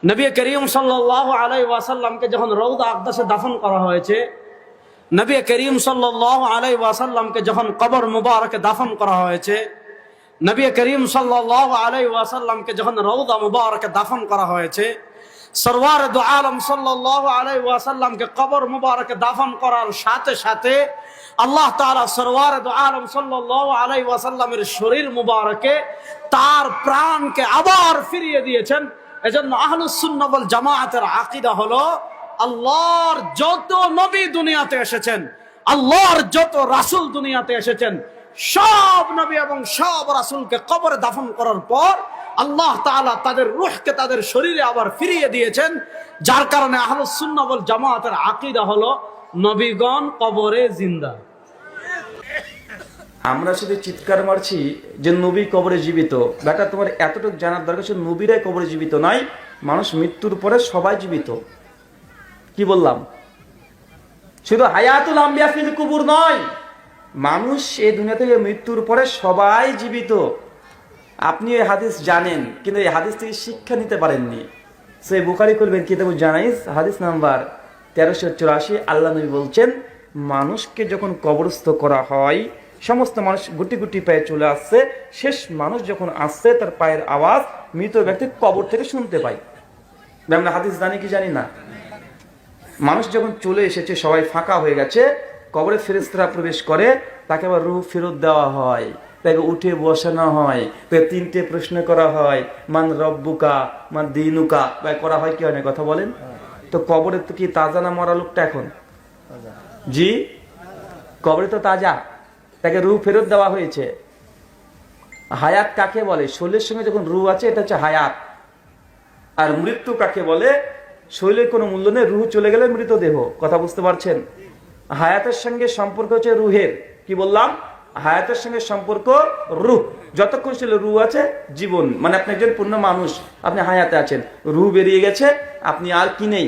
নবী করিম সাল্লাল্লাহু আলাইহি ওয়াসাল্লামকে যখন রওদা আকদাসে দাফন করা হয়েছে, নবী করিম সাল্লাল্লাহু আলাইহি ওয়াসাল্লামকে যখন কবর মুবারকে দাফন করা হয়েছে, নবী করিম সাল্লাল্লাহু আলাইহি ওয়াসাল্লামকে যখন রওদা মুবারকে দাফন করা হয়েছে, সরওয়ার দু আলম সাল্লাল্লাহু আলাইহি ওয়াসাল্লামকে কবর মুবারকে দাফন করার সাথে সাথে আল্লাহ তাআলা সরওয়ার দু আলম সাল্লাল্লাহু আলাইহি ওয়াসাল্লামের শরীর মুবারকে তার প্রাণকে আবার ফিরিয়ে দিয়েছেন। এজন্য আহলুস সুন্নাহ ওয়াল জামাআতের আকীদা হলো, আল্লাহর যত নবী দুনিয়াতে এসেছেন, আল্লাহর যত রাসূল দুনিয়াতে এসেছেন, সব নবী এবং সব রাসূলকে কবরে দাফন করার পর আল্লাহ তাআলা তাদের রূহকে তাদের শরীরে আবার ফিরিয়ে দিয়েছেন। যার কারণে আহলুস সুন্নাহ ওয়াল জামাআতের আকীদা হলো নবীগণ কবরে জিন্দা। আমরা শুধু চিৎকার মারছি যে নবী কবরে জীবিত। বেটা, তোমার এতটুকু জানার দরকার ছিল নবীরাই কবরে জীবিত নয়, মানুষ মৃত্যুর পরে সবাই জীবিত। কি বললাম? শুধু হায়াতুল আম্বিয়া ফিল কুবুর নয়, মানুষ এই দুনিয়া থেকে মৃত্যুর পরে সবাই জীবিত। আপনি এই হাদিস জানেন, কিন্তু এই হাদিস থেকে শিক্ষা নিতে পারেননি। সেই বুখারী করবেন কিতাবুল জানাইজ হাদিস নাম্বার 1384। আল্লাহ নবী বলছেন, মানুষকে যখন কবরস্থ করা হয়, সমস্ত মানুষ গুটি গুটি পায়ে চলে আসছে, শেষ মানুষ যখন আসছে তার পায়ের আওয়াজ মৃত ব্যক্তি কবর থেকে শুনতে পাই। আমরা হাদিস জানি কি জানি না? মানুষ যখন চলে এসেছে, সবাই ফাঁকা হয়ে গেছে, কবরে ফেরেশতারা প্রবেশ করে, তাকে আবার রূহ ফেরত দেওয়া হয়, তাকে উঠে বসানো হয়, তাকে 3টে প্রশ্ন করা হয়, মান রব্বুকা মান দীনুকা করা হয়। কি হয় না কথা বলেন তো? কবরে তো কি তাজা না মরা লোকটা এখন? জি, কবরে তো তাজা, তাকে রূহ ফেরত দেওয়া হয়েছে। হায়াত কাকে বলে? শরীরের সঙ্গে যখন রূহ আছে, এটা হচ্ছে হায়াত। আর মৃত্যু কাকে বলে? শরীরের কোনো মূল্য নেই, রূহ চলে গেলে মৃতদেহ। কথা বুঝতে পারছেন? হায়াতের সঙ্গে সম্পর্ক হচ্ছে রূহের। কি বললাম? হায়াতের সঙ্গে সম্পর্ক রূহ। যতক্ষণ শরীরে রূহ আছে, জীবন। মানে আপনি একজন পূর্ণ মানুষ, আপনি হায়াতে আছেন। রূহ বেরিয়ে গেছে, আপনি আর কি নেই,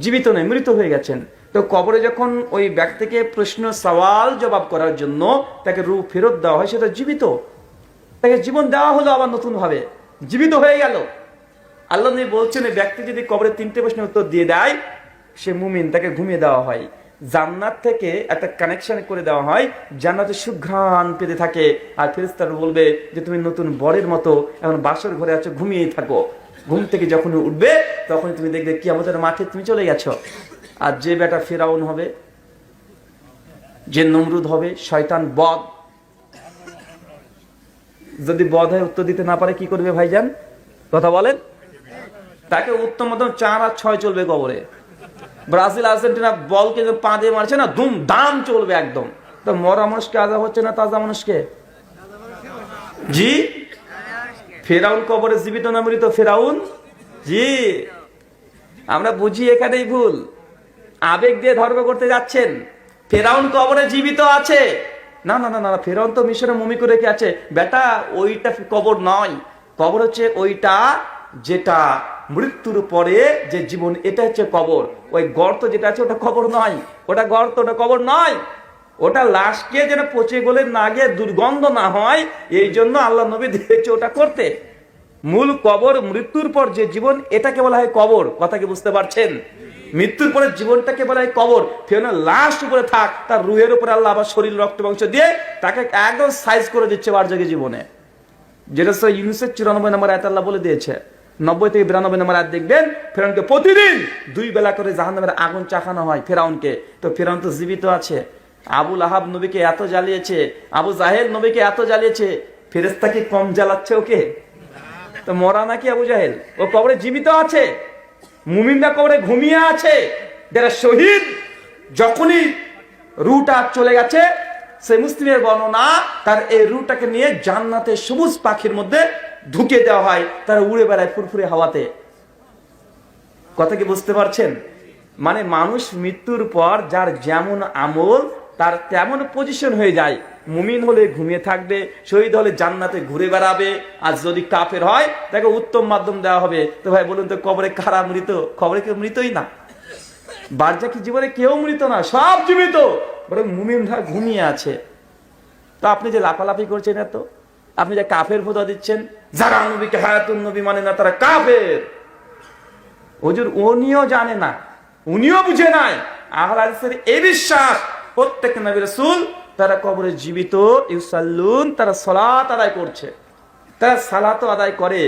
জীবিত নেই, মৃত হয়ে গেছেন। তো কবরে যখন ওই ব্যক্তিকে প্রশ্ন সওয়াল জবাব করার জন্য তাকে রূহ ফেরত দেওয়া হয়, সেটা জীবিত। তাকে জীবন দেওয়া হলো আবার নতুন ভাবে, জীবিত হয়ে গেল। আল্লাহ নবী বলছেন, এই ব্যক্তি যদি কবরে 3টে প্রশ্নের উত্তর দিয়ে দেয়, সে মুমিন, তাকে ঘুমিয়ে দেওয়া হয়। জান্নাত থেকে একটা কানেকশন করে দেওয়া হয়, জান্নাতে সুঘ্রাণ পেতে থাকে। আর ফেরেশতারা বলবে যে তুমি নতুন বরের মতো এখন বাসর ঘরে আছো, ঘুমিয়েই থাকো। ঘুম থেকে যখন উঠবে, তখন তুমি দেখবে কিয়ামতের মাঠে তুমি চলে গেছো। আর যে বেটা ফিরাউন হবে, যে নমরুদ হবে, শয়তান বদ, যদি বদ হয়ে উত্তর দিতে না পারে কি করবে ভাইজান? কথা বলেন। তাকে উত্তম মধ্যম 4 আর 6 চলবে কবরে। ব্রাজিল আর্জেন্টিনা বলকে পা দিয়ে মারছে না, ধুম দাম চলবে একদম। তো মরা মানুষকে আজাব হচ্ছে না তাজা মানুষকে? জি, ফেরাউন কবরে জীবিত না মৃত? ফেরাউন, জি। আমরা বুঝি এখানেই ভুল, আবেগ দিয়ে ধর্ম করতে যাচ্ছেন। ফেরাউন কবরে জীবিত আছে? না না না না, ফেরাউন তো মিশরে মমি করে রেখে আছে। বেটা, ওইটা কবর নয়। কবর হচ্ছে ওইটা যেটা মৃত্যুর পরে যে জীবন, এটা হচ্ছে কবর। ওই গর্ত যেটা আছে, ওটা কবর নয়। ওটা গর্ত, ওটা কবর নয়। ওটা লাশকে যেন পচে গলে না গিয়ে দুর্গন্ধ না হয়, এই জন্য আল্লাহ নবী দিয়েছে ওটা করতে। মূল কবর মৃত্যুর পর যে জীবন, এটাকে বলা হয় কবর। কথা কি বুঝতে পারছেন? মৃত্যুর পরে জীবনটাকে বলা হয় কবর। ফেরাউন লাশ উপরে থাক, তার রুহের উপরে আল্লাহ আবার শরীর রক্ত মাংস দিয়ে তাকে একদম সাইজ করে দিচ্ছে বার্জাগে জীবনে। যেটা ইউনুসের 94 নম্বর আয়াত আল্লাহ বলে দিয়েছে। 90 থেকে 92 নম্বর আয়াত দেখবেন, ফেরাউনকে প্রতিদিন 2 বেলা করে জাহান্নামের আগুন চাখানো হয় ফেরাউনকে। তো ফেরাউন তো জীবিত আছে। আবু লাহাব নবীকে এত জ্বালিয়েছে, আবু জাহেল নবীকে এত জ্বালিয়েছে, ফেরেশতা কি কম জ্বালাচ্ছে ওকে? তো মরা নাকি আবু জাহেল? ও কবরে জীবিত আছে। মুমিনরা কবরে ঘুমিয়ে আছে। যারা শহীদ, যখনই রুটা চলে গেছে, সে মুসলিমের বর্ণনা, তার এই রুটাকে নিয়ে জান্নাতে সবুজ পাখির মধ্যে ঢুকে দেওয়া হয়, তারা উড়ে বেড়ায় ফুরফুরে হাওয়াতে। কথা কি বুঝতে পারছেন? মানে মানুষ মৃত্যুর পর যার যেমন আমল, তার তেমন পজিশন হয়ে যায়। মুমিন হলে ঘুমিয়ে থাকবে, শহীদ হলে জান্নাতে ঘুরে বেড়াবে, আর যদি কাফের হয় তাকে উত্তম মাধ্যম দেওয়া হবে। তো ভাই বলুন তো, কবরে কারা মৃত? কবরে কেউ মৃতই না। বারজাকি জীবনে কেউ মৃত না, সব জীবিত, বরং মুমিনরা ঘুমিয়ে আছে। তো আপনি যে লাফালাফি করছেন, এত আপনি যে কাফের ফতোয়া দিচ্ছেন, যারা নবীকে হায়াতুন নবী মানে না, তারা কাফের। হুজুর উনিও জানে না, উনিও বুঝে নাই। আহলে হাদিসের এই বিশ্বাস, প্রত্যেক নবী রাসূল তারা কবরে জীবিত, ইউসাল্লুন, তারা সালাত আদায় করছে, তারা সালাত আদায় করে।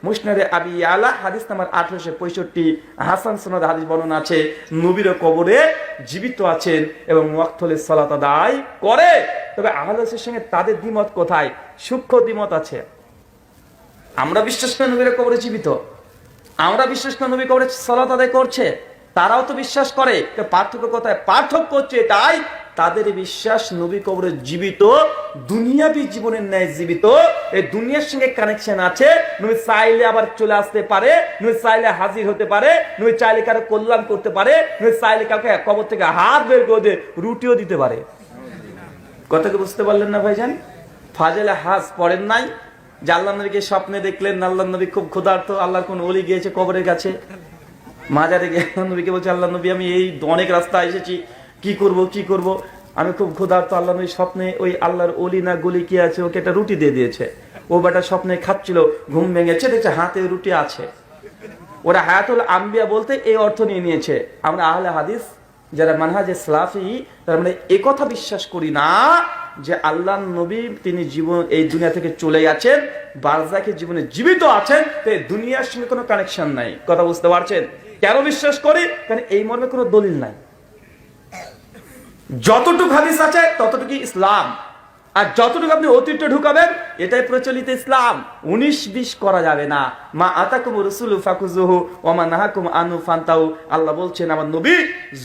মুসনাদে আবি আলা হাদিস নাম্বার 1865, হাসান সনদ হাদিস বর্ণনা আছে, নবীর কবরে জীবিত আছেন এবং ওয়াক্ত হলে সালাত আদায় করে। তবে আহলে হাদিসের সঙ্গে তাদের দ্বিমত কোথায়? সূক্ষ্ম দ্বিমত আছে। আমরা বিশ্বাস করি নবীর কবরে জীবিত, আমরা বিশ্বাস করি নবী কবরে সালাত আদায় করছে, তারাও তো বিশ্বাস করে। পার্থক্য কোথায়? পার্থক্য হচ্ছে এটাই, তাদের বিশ্বাস নবী কবরে জীবিত, দুনিয়াবী জীবনের ন্যায় জীবিত, এই দুনিয়ার সঙ্গে কানেকশন আছে। নবী চাইলে আবার চলে আসতে পারে, নবী চাইলে হাজির হতে পারে, নবী চাইলে কারো কল্যাণ করতে পারে, নবী চাইলে কাউকে কবর থেকে হাত বের করে দিয়ে রুটিও দিতে পারে। কথা কি বুঝতে পারলেন না ভাইজান? ফাজেলে হাজ পড়েন নাই যে আল্লাহ নবীকে স্বপ্নে দেখলেন, আল্লাহ নবী খুব ক্ষুধার্ত, আল্লাহর কোন ওলি গিয়েছে কবরের কাছে, মাজারে গিয়ে আল্লাহ নবীকে বলছে, আল্লাহ নবী আমি এই অনেক রাস্তা এসেছি, কি করব, আমি খুব ক্ষুধার্ত। আল্লাহ নবী স্বপ্নে ওই আল্লাহর ওলি না গলি কি আছে, ওকে একটা রুটি দিয়ে দিয়েছে। ও বেটা স্বপ্নে খাচ্ছিল, ঘুম ভেঙেছে, দেখছে হাতে রুটি আছে। ওরা হায়াতুল আম্বিয়া বলতে এই অর্থ নিয়ে নিয়েছে। আমরা আহলে হাদিস যারা মানহাজে সালাফি, তারা আমরা একথা বিশ্বাস করি না যে আল্লাহ নবী তিনি জীবন এই দুনিয়া থেকে চলে গেছেন, বারজাখের জীবনে জীবিত আছেন, তো এই দুনিয়ার সঙ্গে কোনো কানেকশন নাই। কথা বুঝতে পারছেন? কেন বিশ্বাস করি? কারণ এই মর্মে কোনো দলিল নাই। যতটুকু হাদিস আছে ততটুকু ইসলাম, আর যতটুকু আপনি অতীতে ঢুকাবেন এটাই প্রচলিত ইসলাম। 19-20 করা যাবে না। মা আতাকুম রাসূলু ফাকুযুহু ওয়া মা নাহাকুম আনহু ফান্তাহু। আল্লাহ বলছেন আমার নবী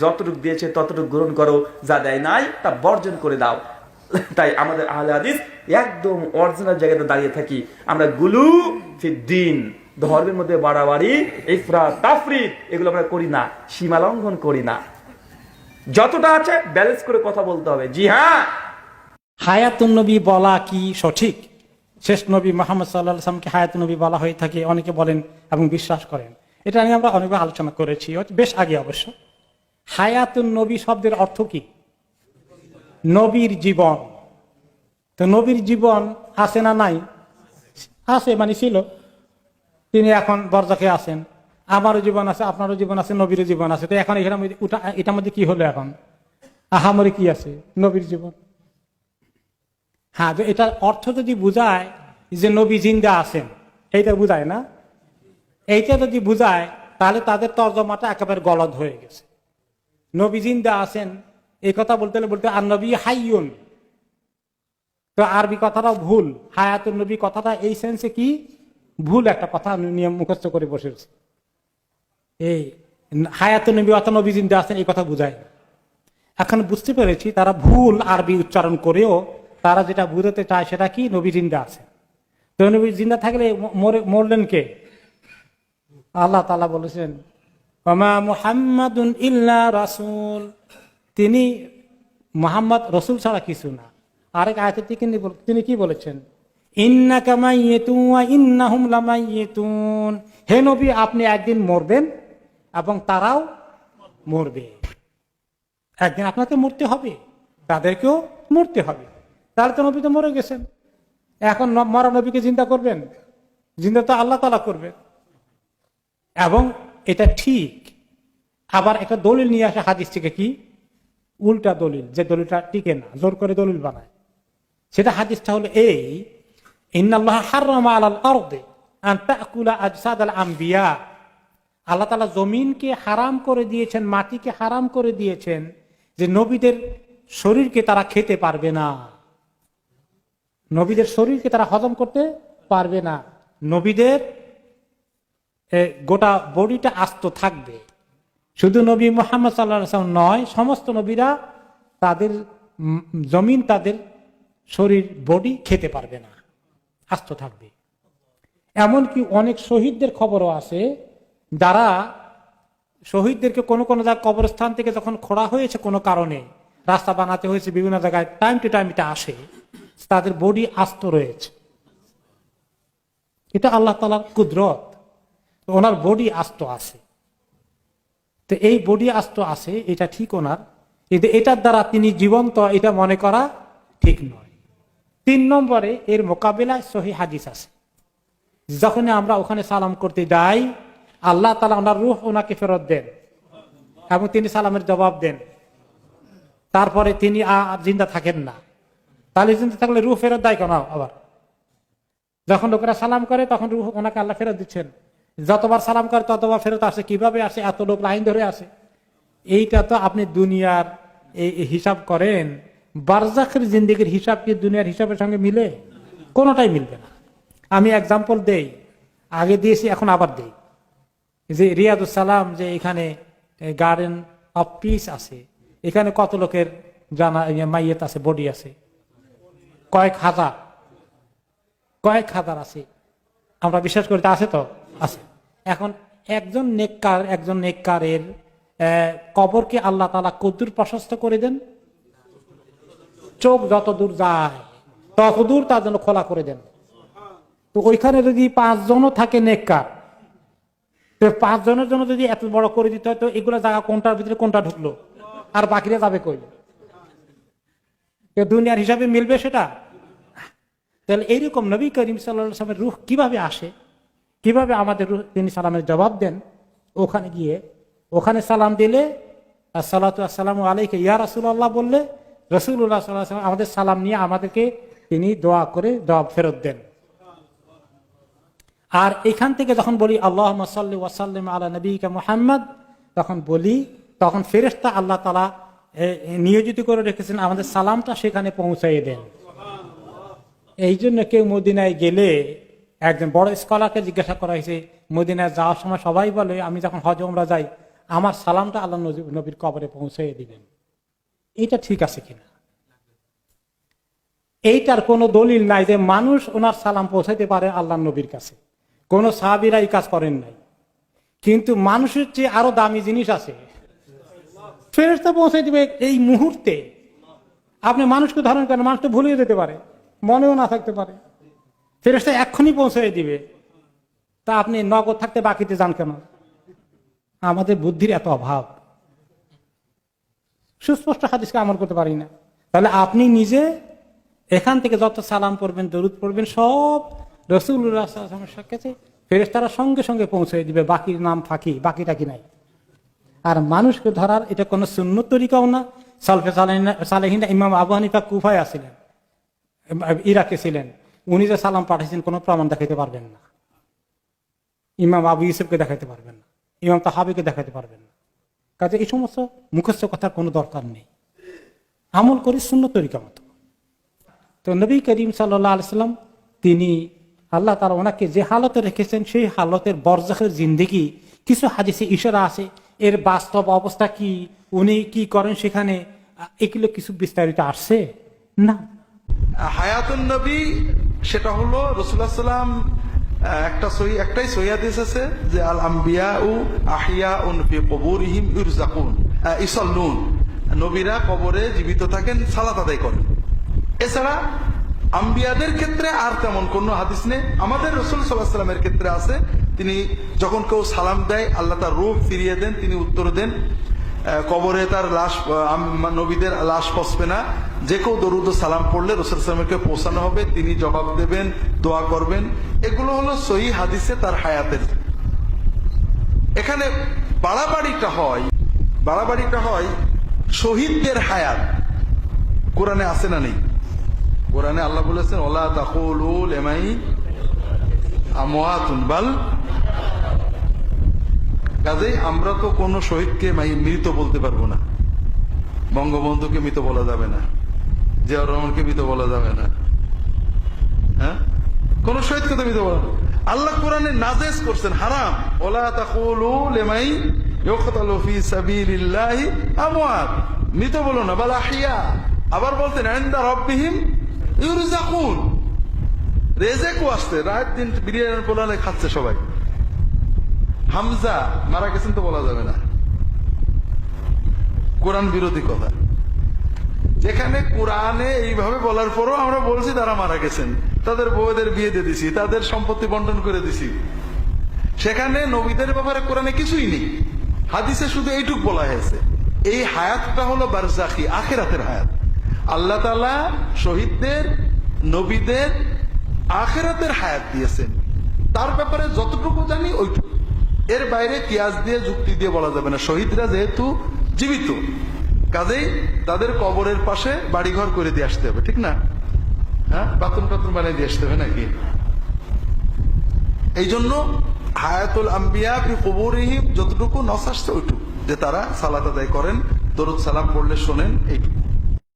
যতটুকু দিয়েছে ততটুকু গ্রহণ করো, যা দেয় নাই তা বর্জন করে দাও। তাই আমাদের আহলে হাদিস একদম অরিজিনাল জায়গাতে দাঁড়িয়ে থাকি। আমরা গুলু ফিদ্দিন, ধর্মের মধ্যে বাড়াবাড়ি, ইফরাত তাফরিদ এগুলো আমরা করি না, সীমা লঙ্ঘন করি না। যতটা আছে ব্যালেন্স করে কথা বলতে হবে। জি হ্যাঁ, হায়াতুন নবী বলা কি সঠিক? শেষ নবী মুহাম্মদ সাল্লাল্লাহু আলাইহি ওয়াসাল্লামকে হায়াতুন নবী বলা হয়ে থাকে, অনেকে বলেন এবং বিশ্বাস করেন। এটা নিয়ে আমরা অনেকবার আলোচনা করেছি, বেশ আগে অবশ্য। হায়াতুন নবী শব্দের অর্থ কি? নবীর জীবন। তো নবীর জীবন আছে না নাই? আছে, মানে ছিল। তিনি এখন বরজাখে আছেন, আমারও জীবন আছে, আপনারও জীবন আছে, নবীরও জীবন আছে। তো এখন এখানে এটার মধ্যে কি হলো? এখন আহামরি কি আছে? নবীর জীবন। হ্যাঁ, এটার অর্থ যদি বুঝায় যে নবী জিন্দা আছেন, এইটা বুঝায় না? এইটা যদি বুঝায় তাহলে তাদের তর্জমাটা একেবারে গলদ হয়ে গেছে। নবী জিন্দা আছেন এই কথা বলতে আর নবী হাইয়ুন, তো আরবি কথাটাও ভুল। হায়াতুন নবী কথাটা এই সেন্সে কি ভুল একটা কথা নিয়ম মুখস্থ করে বসেছে। এই হায়াতুন নবী অর্থাৎ নবী জিন্দা আছেন এই কথা বুঝায় না। এখন বুঝতে পেরেছি তারা ভুল আরবি উচ্চারণ করেও তারা যেটা বুঝাতে চায় সেটা কি, নবী জিন্দা আছে। তো নবী জিন্দা থাকলে মরলেন কে? আল্লাহ তাআলা বলেছেন ওমা মুহাম্মাদুন ইল্লা রাসূল, তিনি মুহাম্মদ রসুল ছাড়া কিছু না। আরেক আয়াতে তিনি কি বলেছেন? ইন্নাকা মাইয়িতুন ওয়া ইন্নাহুম লামাইয়িতুন, হে নবী আপনি একদিন মরবেন এবং তারাও মরবে। একদিন আপনাকে মরতে হবে, তাদেরকেও মরতে হবে। তাহলে তো নবী তো মরে গেছেন, এখন মরা নবীকে জিন্দা করবেন? জিন্দা তো আল্লাহ তাআলা করবেন। এবং এটা ঠিক। আবার একটা দলিল নিয়ে আসে হাদিস থেকে, কি উল্টা দলিল, যে দলিলটা টিকে না, জোর করে দলিল বানায়। সেটা হাদিসটা হলো এই, ইন্নাল্লাহ হাররামা আলাল আরদি আন তাকুলা আজসাদাল আম্বিয়া, আল্লাহ তাআলা জমিনকে হারাম করে দিয়েছেন, মাটিকে হারাম করে দিয়েছেন যে নবীদের শরীরকে তারা খেতে পারবে না, নবীদের শরীরকে তারা হজম করতে পারবে না। নবীদের গোটা বডিটা আস্ত থাকবে। শুধু নবী মুহাম্মদ সাল্লাল্লাহু আলাইহি ওয়াসাল্লাম নয়, সমস্ত নবীরা তাদের জমিন, তাদের শরীর, বডি খেতে পারবে না, আস্ত থাকবে। এমনকি অনেক শহীদদের খবরও আছে, যারা শহীদদেরকে কোনো কোনো জায়গায় কবরস্থান থেকে যখন খোঁড়া হয়েছে, কোনো কারণে রাস্তা বানাতে হয়েছে, বিভিন্ন জায়গায় টাইম টু টাইম এটা আসে, তাদের বডি আস্ত রয়েছে। এটা আল্লাহ তাআলার কুদরত, ওনার বডি আস্ত আছে। তো এই বডি আস্ত আছে এটা ঠিক ওনার, কিন্তু এটার দ্বারা তিনি জীবন্ত এটা মনে করা ঠিক নয়। 3 নম্বরে এর মোকাবিলায় সহিহ হাদিস আছে। যখন আমরা ওখানে সালাম করতে যাই, আল্লাহ তাআলা ওনার রূহ ওনাকে ফেরত দেন এবং তিনি সালামের জবাব দেন, তারপরে তিনি আর জিন্দা থাকেন না। তাহলে জিন্দা থাকলে রূহ ফেরত দেয় কেন? আবার যখন লোকেরা সালাম করে তখন রূহ ওনাকে আল্লাহ ফেরত দিচ্ছেন, যতবার সালাম করে ততবার ফেরত আসে। কিভাবে আসে? এত লোক লাইন ধরে আসে। এইটা তো আপনি দুনিয়ার এই হিসাব করেন, বারজাখের জিন্দেগির হিসাব কি দুনিয়ার হিসাবের সঙ্গে মিলে? কোনোটাই মিলবে না। আমি এক্সাম্পল দেই, আগে দিয়েছি এখন আবার দেই, যে রিয়াদুস সালাম যে এখানে গার্ডেন অফ পিস আছে, এখানে কত লোকের জানা মাইয়েত আছে, বডি আছে, কয়েক হাজার আছে। আমরা বিশ্বাস করতে আছে তো আছে। এখন একজন নেককারের কবরকে আল্লাহ তাআলা কতদূর প্রশস্ত করে দেন? চোখ যত দূর যায় তত দূর তার জন্য খোলা করে দেন। তো ওইখানে যদি 5 জনও থাকে নেককার, তো 5 জনের জন্য যদি এত বড় করে দিতে হয়, তো এগুলো জায়গা কোনটার ভিতরে কোনটা ঢুকলো, আর বাকিরা যাবে কই? দুনিয়ার হিসাবে মিলবে সেটা? তাহলে এইরকম নবী করিম সাল্লাল্লাহু আলাইহি ওয়াসাল্লামের রূহ কিভাবে আসে, কিভাবে আমাদের রূহ তিনি সালামের জবাব দেন? ওখানে গিয়ে ওখানে সালাম দিলে আসসালাতু আসসালামু আলাইকা ইয়া রাসূলুল্লাহ বললে রাসূলুল্লাহ সাল্লাল্লাহু আলাইহি ওয়াসাল্লাম আমাদের সালাম নিয়ে আমাদেরকে তিনি দোয়া করে জবাব ফেরত দেন। আর এখান থেকে যখন বলি আল্লাহুম্মা সাল্লি ওয়া সাল্লিম আলা নবিয়িকা মুহাম্মদ, তখন ফেরেশতা আল্লাহ তাআলা নিয়োজিত করে রেখেছেন আমাদের সালামটা সেখানে পৌঁছাইয়ে দেন। এই জন্য কেউ মদিনায় গেলে, একজন বড় স্কলারকে জিজ্ঞাসা করা হয়েছে, মদিনায় যাওয়ার সময় সবাই বলে আমি যখন হজ উমরা যাই আমার সালামটা আল্লাহ নবীর কবরে পৌঁছাইয়ে দিবেন। এটা ঠিক আছে কিনা? এইটার কোনো দলিল নাই যে মানুষ ওনার সালাম পৌঁছাইতে পারে আল্লাহ নবীর কাছে। কোন সাহাবীরা এই কাজ করেন নাই। কিন্তু মানুষের চেয়ে আরো দামি জিনিস আছে, ফেরেশতা পৌঁছাই দিবে এই মুহূর্তে। আপনি মানুষকে ধারণ করেন, মানুষ তো ভুলিয়ে যেতে পারে, মনেও না থাকতে পারে, ফেরেশতা এক্ষুনি পৌঁছাই দিবে। তা আপনি নগদ থাকতে বাকিতে যান কেন? আমাদের বুদ্ধির এত অভাব, সুস্পষ্ট হাদিসকে আমল করতে পারি না। তাহলে আপনি নিজে এখান থেকে যত সালাম পড়বেন, দরুদ পড়বেন, সব রাসূলুল্লাহ সাল্লাল্লাহু আলাইহি ওয়াসাল্লামের কাছে ফেরেশতারা সঙ্গে সঙ্গে পৌঁছে দিবে, বাকির নাম ফাঁকি, বাকিটা কি নাই। আর মানুষকে ধরার এটা কোনো সুন্নত তরিকাও না। সালফে সালেহিন ইমাম আবু হানিফা কুফায় আছিলেন, ইরাকে ছিলেন, উনি যে সালাম পাঠাইছেন কোনো প্রমাণ দেখাতে পারবেন না। ইমাম আবু ইউসুফকে দেখাতে পারবেন না, ইমাম তাহাবিকে দেখাতে পারবেন না। কাজে এই সমস্ত মুখস্থ কথার কোনো দরকার নেই, আমল করি সুন্নত তরিকা মতো। তো নবী করিম সাল্লাল্লাহু আলাইহি ওয়াসাল্লাম তিনি আল্লাহ তাআলা ওনাকে যে হালতে রেখেছেন সেই হালতের বরজাখের জিন্দেগি কিছু হাদিসে ইশারা আছে, এর বাস্তব অবস্থা কি, উনি কি করেন সেখানে, এগুলো কিছু বিস্তারিত আসছে না। হায়াতুন নবী সেটা হলো রাসূলুল্লাহ সাল্লাম একটাই সহিহ হাদিস আছে যে আল আম্বিয়াউ আহিয়াউন ফি কুবুরিহিম ইউসাল্লুন, নবীরা কবরে জীবিত থাকেন, সালাত আদায় করেন। এছাড়া আম্বিয়াদের ক্ষেত্রে আর তেমন কোন হাদিস নেই। আমাদের রাসূল সাল্লাল্লাহু আলাইহি ওয়াসাল্লামের ক্ষেত্রে আছে, তিনি যখন কেউ সালাম দেয় আল্লাহ তার রূহ ফিরিয়ে দেন, তিনি উত্তর দেন। কবরে তার লাশ, নবীদের লাশ পচবে না, যে কেউ দরুদ ও সালাম পড়লে রাসূল সাল্লাল্লাহু আলাইহি ওয়াসাল্লামকে পৌঁছানো হবে, তিনি জবাব দেবেন, দোয়া করবেন। এগুলো হলো সহিহ হাদিসে তার হায়াতের। এখানে বাড়াবাড়িটা হয় শহীদদের হায়াত। কোরআনে আছে না নেই? কোরআনে আল্লাহ বলেছেন ওয়ালা তাকুলু লিমাই আমওয়াতুন বাল, কাজেই আমরা তো কোন শহীদকে মৃত বলতে পারবো না। বঙ্গবন্ধুকে মৃত বলা যাবে না, জিয়াউর রহমানকে মৃত বলা যাবে না, হ্যাঁ, কোন শহীদকে তো মৃত বলা। আল্লাহ কোরআনে নাজেজ করছেন হারাম, ওয়ালা তাকুলু লিমাই ইউকতালু ফি সাবিলিল্লাহি আমওয়াত, মৃত বলো না, বাল আহিয়া। আবার বলতেন ইনদা রাব্বিহিম ইউরযাকুন, রেজেকও আসছে, রাত দিন বিরিয়ানির পোলালে খাচ্ছে সবাই। হামজা মারা গেছেন তো বলা যাবে না, কোরআন বিরোধী কথা। যেখানে কোরআনে এইভাবে বলার পরও আমরা বলছি তারা মারা গেছেন, তাদের বউদের বিয়ে দিয়ে দিছি, তাদের সম্পত্তি বন্টন করে দিছি, সেখানে নবীদের ব্যাপারে কোরআনে কিছুই নেই, হাদিসে শুধু এইটুক বলা হয়েছে। এই হায়াতটা হলো বারজাখি, আখিরাতের হায়াত। আল্লাহ তাআলা শহীদদের, নবীদের আখিরাতের হায়াত দিয়েছেন, তার ব্যাপারে যতটুকু জানি ওইটুকু। এর বাইরে কিয়াস দিয়ে যুক্তি দিয়ে বলা যাবে না। শহীদরা যেহেতু জীবিত, কাজেই তাদের কবরের পাশে বাড়িঘর করে দিয়ে আসতে হবে, ঠিক না? হ্যাঁ, বাথরুম টাথরুম বানিয়ে দিয়ে আসতে হবে নাকি? এই জন্য হায়াতুল আম্বিয়া ফি কুবুরিহিম যতটুকু নস আসছে ওইটুকু, যে তারা সালাত আদায় করেন, দরুদ সালাম পড়লে শোনেন, এইটুকু।